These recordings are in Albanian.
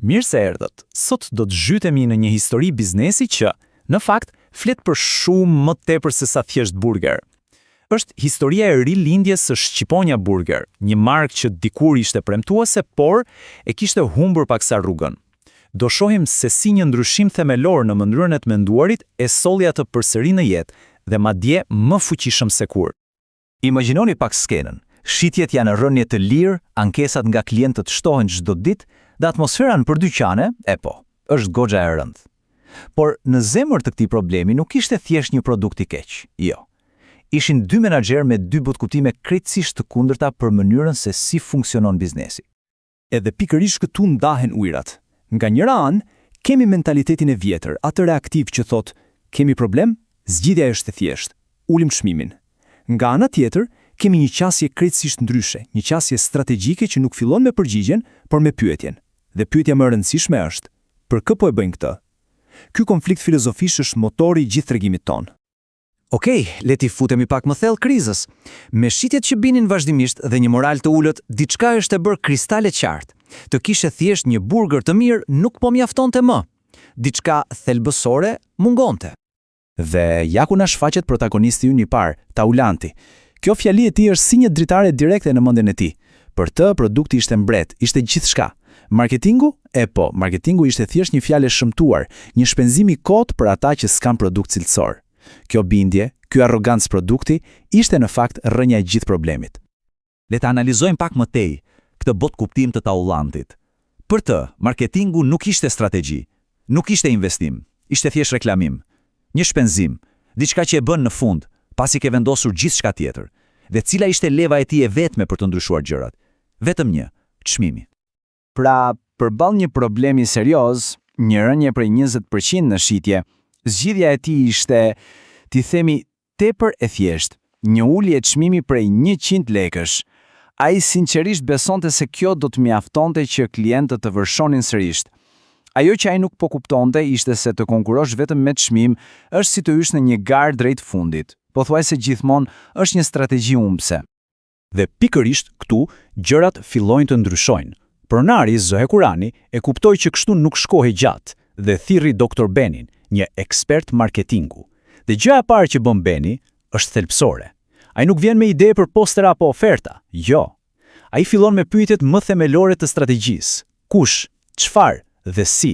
Mirë se erdhët. Sot do të zhytemi në një histori biznesi që, në fakt, flet për shumë më tepër se sa thjesht burger. Është historia e rilindjes së Shqiponia Burger, një markë që dikur ishte premtuese, por e kishte humbur paksa rrugën. Do shohim se si një ndryshim themelor në mënyrën e të menduarit e solli atë përsëri në jetë dhe madje më fuqishëm se kur. Imagjinoni pak skenën. Shitjet janë rënje të lirë, ankesat nga klientët shtohen çdo ditë dhe atmosfera në dyqane, është goxha e rëndë. Por në zemër të këtij problemi nuk ishte thjesht një produkt i keq. Jo. Ishin dy menaxherë me dy butëkuptime krejtësisht të kundërta për mënyrën se si funksionon biznesi. Edhe pikërisht këtu ndahen ujërat. Nga njëra anë, kemi mentalitetin e vjetër, atë reaktiv që thot, kemi problem, zgjidhja është e thjeshtë, ulim çmimin. Nga ana tjetër, kemi një qasje krejtësisht ndryshe, një qasje strategjike që nuk fillon me përgjigjen, por me pyetjen. Dhe pyetja më e rëndësishme është, për kë po e bëjnë këtë? Ky konflikt filozofish është motori i gjithë tregimit ton. Okej, le t'i futemi pak më thellë krizës. Me shitjet që binin vazhdimisht dhe një moral të ulët, diçka është e bërë kristale qartë. Të kishe thjesht një burger të mirë nuk po mjaftonte më. Diçka thelbësore mungonte. Dhe ja ku na shfaqet protagonisti ynë i parë, Taulanti. Kjo fjali e tij është si një dritare direkte në mendjen e tij. Për të, produkti ishte mbret, ishte gjithçka. Marketingu? Marketingu ishte thjesht një fjalë e shëmtuar, një shpenzim i kotë për ata që s'kan produkt cilësor. Kjo bindje, ky arrogancë produkti, ishte në fakt rrënja e gjithë problemit. Le ta analizojmë pak më tej këtë botkuptim të Taulantit. Për të, marketingu nuk ishte strategji, nuk ishte investim, ishte thjesht reklamim, një shpenzim, diçka që e bën në fund, pasi ke vendosur gjithçka tjetër. Dhe cila ishte leva e tij e vetme për të ndryshuar gjërat? Vetëm një, çmimi. Pra, përballë një problemi serioz, një rënje prej 20% në shitje, zgjidhja e tij ishte, ti themi, tepër e thjeshtë, një ulje çmimi prej 100 lekësh. Ai sinqerisht besonte se kjo do të mjaftonte që klientët të vërshonin sërish. Ajo që ai nuk po kuptonte ishte se të konkurosh vetëm me çmim është si të hysh në një garë drejt fundit. Pothuajse gjithmonë është një strategji humbse. Dhe pikërisht këtu gjërat fillojnë të ndryshojnë. Pronari Zoe Kurani e kuptoi që kështu nuk shkohej gjatë dhe thirrri Dr. Benin, një ekspert marketingu. Dhe gjëja e parë që bën Beni është thelbësore. Ai nuk vjen me ide për postera apo oferta. Jo. Ai fillon me pyetjet më themelore të strategjisë. Kush, çfarë dhe si.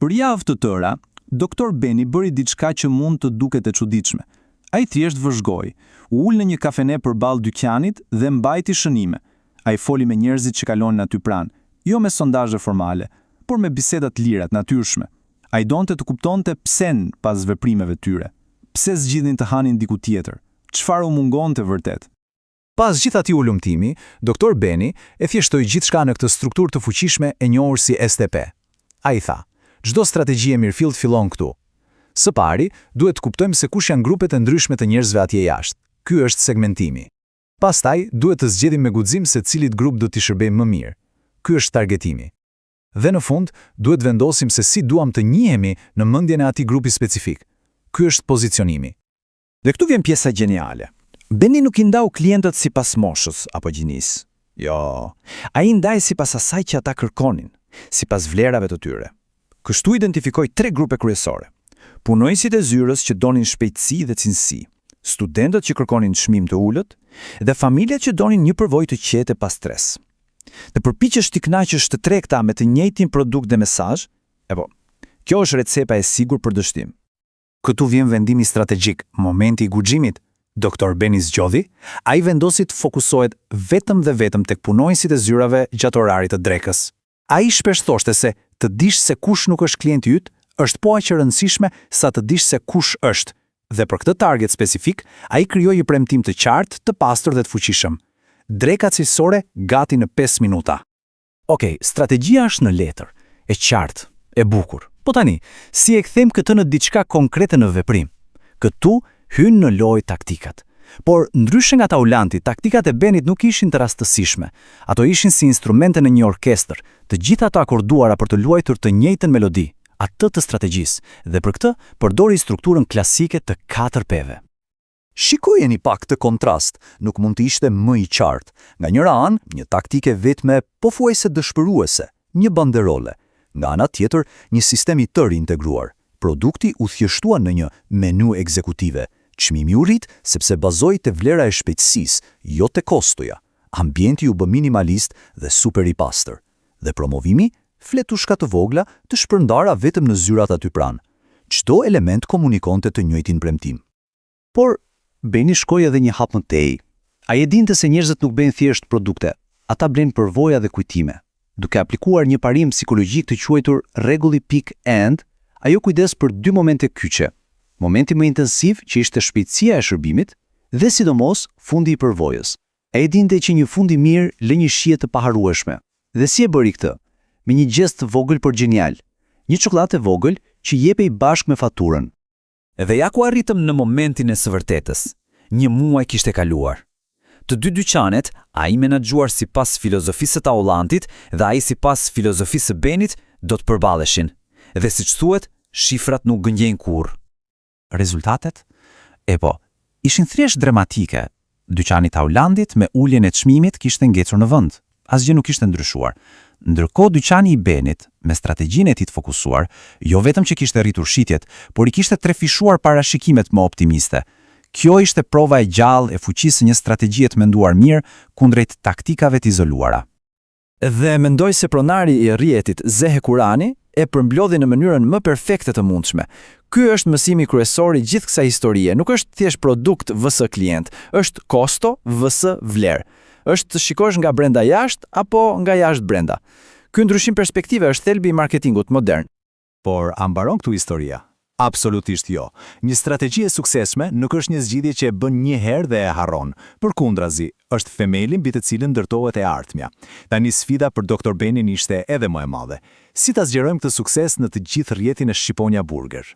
Për javë të tëra, Dr. Beni bëri diçka që mund të duket e çuditshme. Ai thjesht vëzhgoi, u ul në një kafene përballë dyqanit dhe mbajti shënime. Ai foli me njerëzit që kalonin aty pranë, jo me sondazhe formale, por me biseda të lira, të natyrshme. Ai donte të kuptonte pse pas veprimeve tyre. Pse zgjidhin të hanin diku tjetër? Çfarë u mungonte vërtet? Pas gjithë atij ulumtimi, Dr. Beni e thjeshtoi gjithçka në këtë strukturë të fuqishme e njohur si STP. Ai tha, çdo strategji e mirëfillt fillon këtu. Së pari, duhet të kuptojmë se kush janë grupet e ndryshme të njerëzve atje jashtë. Ky është segmentimi. Pastaj, duhet të zgjedhim me guxim se cilit grup do t'i shërbejmë më mirë. Ky është targetimi. Dhe në fund, duhet vendosim se si duam të njihemi në mendjen e atij grupi specifik. Ky është pozicionimi. Dhe këtu vjen pjesa geniale. Beni nuk i ndau klientët sipas moshës apo gjinisë. Jo, ai ndai sipas asaj që ata kërkonin, sipas vlerave të tyre. Kështu identifikoi 3 grupe kryesore. Punojësit e zyrës që donin shpejtësi dhe cilësi, studentët që kërkonin çmim të ulët dhe familjet që donin një përvojë të qetë pa stres. Dhe përpiqesh t'i kënaqësh të tregta me të njëjtin produkt dhe mesazh, kjo është recepa e sigurt për dështim. Këtu vjen vendimi strategjik, momenti i guximit. Dr. Beni zgjodhi, ai vendosi të fokusohet vetëm dhe vetëm tek punojësit e zyrave gjatë orarit të drekës. Ai shpesh thoshte se të dish se kush nuk është klienti yt është po aq e rëndësishme sa të dish se kush është. Dhe për këtë target specifik, ai krijoi një premtim të qartë, të pastër dhe të fuqishëm. Dreka cilësore gati në 5 minuta. Okej, strategjia është në letër, e qartë, e bukur. Po tani, si e kthejmë këtë në diçka konkrete në veprim? Këtu hyn në lojë taktikat. Por ndryshe nga Taulanti, taktikat e Benit nuk ishin të rastësishme. Ato ishin si instrumente në një orkestër, të gjitha ato akorduara për të luajtur të njëjtën melodi, atë të strategjisë, dhe për këtë përdori strukturën klasike të 4 P-ve. Shikojeni pak të kontrast, nuk mund të ishte më i qartë. Nga njëra anë, një taktike vetme pothuajse dëshpëruese, një banderole. Nga ana tjetër, një sistem i tërë integruar. Produkti u thjeshtua në një menu ekzekutive. Çmimi u rrit sepse bazohej te vlera e shpejtësisë, jo te kostoja. Ambienti u bë minimalist dhe super i pastër. Dhe promovimi fletushka të vogla të shpërndara vetëm në zyrat aty pranë. Çdo element komunikonte të njëjtin premtim. Por Beni shkoi edhe një hap më tej. Ai e dinte se njerëzit nuk bëjnë thjesht produkte, ata blen përvoja dhe kujtime. Duke aplikuar një parim psikologjik të quajtur rregulli pick and, ajo kujdes për dy momente kyçe. Momenti më intensiv që ishte shpejtësia e shërbimit dhe sidomos fundi i përvojës. E dinte që një fund i mirë lë një shije të paharrueshme. Dhe si e bëri këtë? Me një gjest të vogël por genial. Një çokoladë e vogël që jepej bashkë me faturën. Edhe ja ku arritëm në momentin e së vërtetës. Një muaj kishte kaluar. Të dy dyqanet, ai menaxhuar sipas filozofisë të Hollandit dhe ai sipas filozofisë së Benit, do të përballeshin. Dhe siç thuhet, shifrat nuk gënjejnë kurrë. Rezultatet? Ishin thjesht dramatike. Dyqani i Hollandit me uljen e çmimit kishte ngecur në vend. Asgjë nuk ishte ndryshuar. Ndërkohë dyqani i Benit, me strategjinë e tij të fokusuar, jo vetëm që kishte rritur shitjet, por i kishte trefishuar parashikimet më optimiste. Kjo ishte prova e gjallë e fuqisë së një strategjie të menduar mirë kundrejt taktikave të izoluara. Dhe mendoj se pronari i rrjetit Zehe Kurani e përmblodhi në mënyrën më perfekte të mundshme. Ky është mësimi kryesor i gjithë kësaj historie, nuk është thjesht produkt vs klient, është kosto vs vlerë. Është të shikosh nga brenda jashtë apo nga jashtë brenda. Ky ndryshim perspektive është thelbi i marketingut modern. Por a mbaron këtu historia? Absolutisht jo. Një strategji e suksesshme nuk është një zgjidhje që e bën një herë dhe e harron. Përkundrazi, është themeli mbi të cilën ndërtohet e ardhmja. Tani sfida për Dr. Benin ishte edhe më e madhe. Si ta zgjerojmë këtë sukses në të gjithë rrjetin e Shqiponia Burger?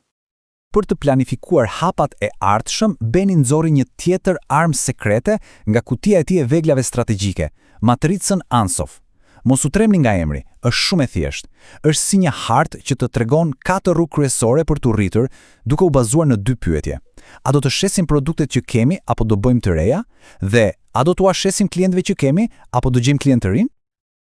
Për të planifikuar hapat e ardhshëm, Beni nxorri një tjetër armë sekrete nga kutia e tij e veglave strategjike, matricën Ansoff. Mos u tremni nga emri, është shumë e thjeshtë. Është si një hartë që të tregon 4 rrugë kryesore për të rritur, duke u bazuar në 2 pyetje. A do të shesim produktet që kemi apo do bëjmë të reja? Dhe a do t'u shesim klientëve që kemi apo do gjejmë klient të rinj?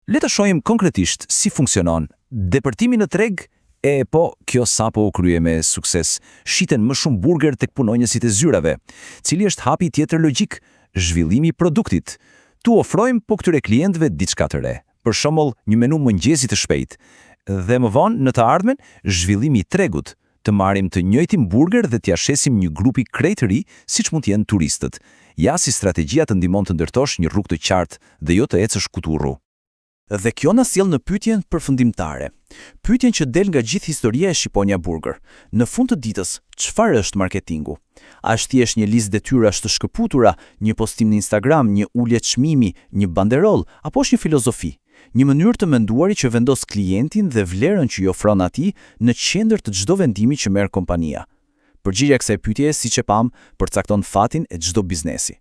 Le të shohim konkretisht si funksionon depërtimi në treg. Kjo sapo u krye me sukses. Shiten më shumë burger tek punonjësit e zyrave. Cili është hapi tjetër logjik? Zhvillimi i produktit. Tu ofrojmë këtyre klientëve diçka të re. Për shembull, një menu mëngjesi të shpejtë. Dhe më vonë, në të ardhmen, zhvillimi i tregut. Të marrim të njëjtin burger dhe t'ia shesim një grupi krejt të ri, siç mund të jenë turistët. Ja si strategjia të ndihmon të ndërtosh një rrugë të qartë dhe jo të ecësh kuturru. Dhe kjo na sjell në pyetjen përfundimtare. Pyetjen që del nga gjithë historia e Shqiponia Burger. Në fund të ditës, çfarë është marketingu? A është thjesht një listë detyrash të shkëputura, një postim në Instagram, një ulje çmimi, një banderol, apo është një filozofi? Një mënyrë të menduari që vendos klientin dhe vlerën që i ofron atij në qendër të çdo vendimi që merr kompania. Përgjigjja kësaj pyetjeje, siç e pam, përcakton fatin e çdo biznesi.